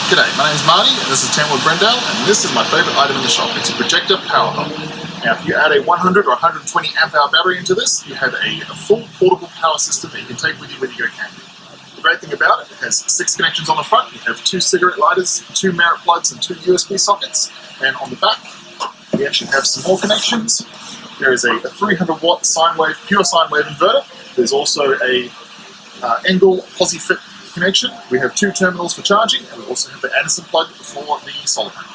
G'day, my name's Marty and this is Tamworth Brendale, and this is my favourite item in the shop. It's a Projecta Power-Hub. Now if you add a 100 or 120 amp hour battery into this, you have a full portable power system that you can take with you when you go camping. The great thing about it, it has 6 connections on the front. You have 2 cigarette lighters, 2 merit plugs and 2 USB sockets, and on the back we actually have some more connections. There is a 300 watt sine wave, pure sine wave inverter. There's also a Engel PosiFit connection. We have 2 terminals for charging, and we also have the Anderson plug for the solar panel.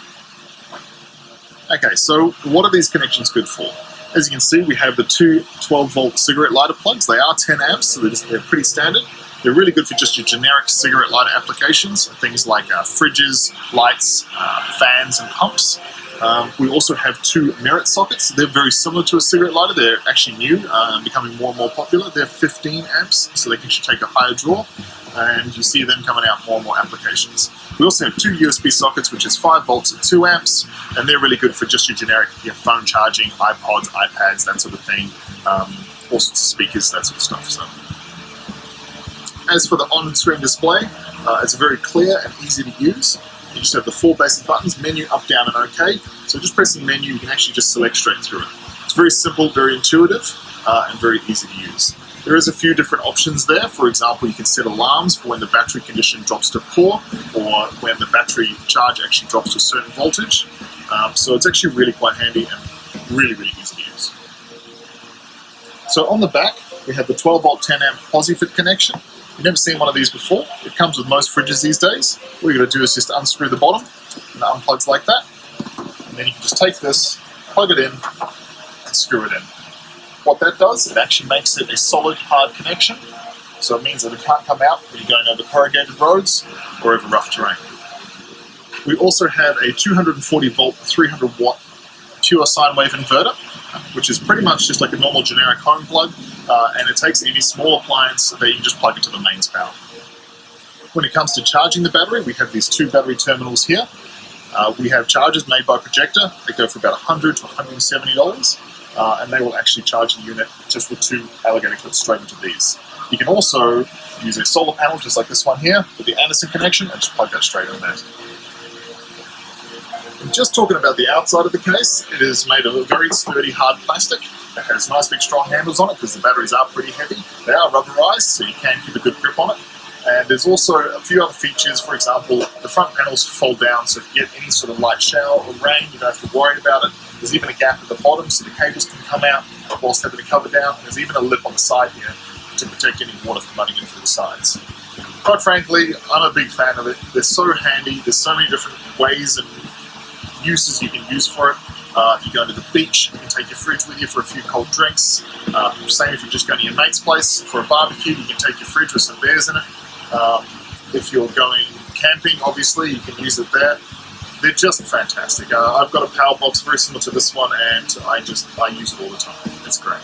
Okay, so what are these connections good for? As you can see, we have the 2 12-volt cigarette lighter plugs. They are 10 amps, so they're pretty standard. They're really good for just your generic cigarette lighter applications, things like fridges, lights, fans, and pumps. We also have 2 merit sockets. They're very similar to a cigarette lighter. They're actually new, becoming more and more popular. They're 15 amps, so they can actually take a higher draw, and you see them coming out more and more applications. We also have 2 USB sockets, which is 5 volts and 2 amps, and they're really good for just your generic phone charging, iPods, iPads, that sort of thing, all sorts of speakers, that sort of stuff. So, as for the on-screen display, it's very clear and easy to use. You just have the 4 basic buttons, menu, up, down, and OK. So just pressing menu, you can actually just select straight through it. It's very simple, very intuitive, and very easy to use. There is a few different options there. For example, you can set alarms for when the battery condition drops to poor, or when the battery charge actually drops to a certain voltage. So it's actually really quite handy and really, really easy to use. So on the back, we have the 12 volt 10 amp PosiFit connection. You've never seen one of these before. It comes with most fridges these days. All you've got to do is just unscrew the bottom, and it unplugs like that. And then you can just take this, plug it in, and screw it in. What that does, it actually makes it a solid, hard connection. So it means that it can't come out when you're going over corrugated roads or over rough terrain. We also have a 240 volt, 300 watt pure sine wave inverter, which is pretty much just like a normal generic home plug, and it takes any small appliance that you can just plug into the mains power. When it comes to charging the battery, we have these 2 battery terminals here. We have chargers made by Projecta. They go for about $100 to $170. And they will actually charge the unit just with 2 alligator clips straight into these. You can also use a solar panel just like this one here with the Anderson connection and just plug that straight in there. And just talking about the outside of the case, it is made of a very sturdy hard plastic. It has nice big strong handles on it because the batteries are pretty heavy. They are rubberized, so you can keep a good grip on it. And there's also a few other features. For example, the front panels fold down, so if you get any sort of light shower or rain, you don't have to worry about it. There's even a gap at the bottom so the cables can come out whilst having it covered down. There's even a lip on the side here to protect any water from running in through the sides. Quite frankly, I'm a big fan of it. They're so handy. There's so many different ways and uses you can use for it. If you go to the beach, you can take your fridge with you for a few cold drinks. Same if you're just going to your mate's place for a barbecue, you can take your fridge with some beers in it. If you're going camping, obviously, you can use it there. They're just fantastic. I've got a power box very similar to this one, and I use it all the time. It's great.